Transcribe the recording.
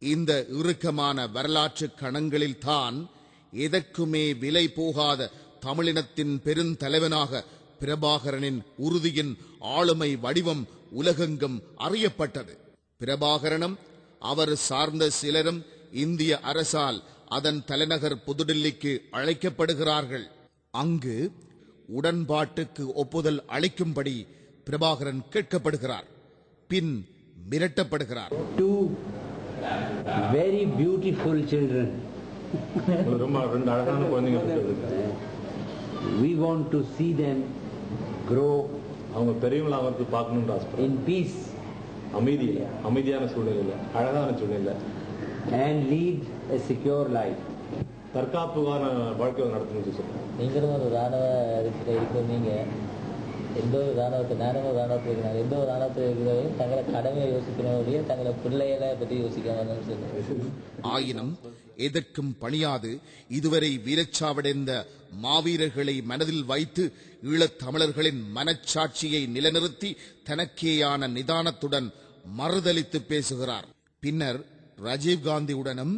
இந்த இறுக்கமான வரலாற்று கணங்களில் தான் எதற்குமே விலை போகாத தமிழினத்தின் பெருந்தலைவனாக பிரபாகரனின் உறுதியின் ஆளுமை வடிவம் உலகெங்கும் அறியப்பட்டது. பிரபாகரனும் அவர் சார்ந்த சிலரும் இந்திய அரசால் அதன் தலைநகர் புதுடில்லிக்கு அழைக்கப்படுகிறார்கள். அங்கு உடன்பாட்டுக்கு ஒப்புதல் அளிக்கும்படி பிரபாகரன் கேட்கப்படுகிறார். பின் மிரட்டப்படுகிறார். Two very beautiful children. We want to see them grow in peace and lead a secure life. தற்காப்புக்கான வாழ்க்கையை நடத்தணும்னு சொல்றேன். நீங்களும் ஒரு ராணுவ இருக்கிற நீங்க எந்த ஒரு ராணுவத்தில் இருக்கிறாங்க, எந்த ஒரு ராணுவத்தில் இருக்கிறவரையும் தங்களை கடமையை யோசிக்கிறவர்களையும் தங்களை பிள்ளைகளை பற்றி யோசிக்க. ஆயினும் எதற்கும் பணியாது இதுவரை வீரச்சாவடைந்த மாவீரர்களை மனதில் வைத்து ஈழத் தமிழர்களின் மனச்சாட்சியை நிலைநிறுத்தி தனக்கேயான நிதானத்துடன் மறுதலித்து பேசுகிறார். பின்னர் ராஜீவ்காந்தியுடனும்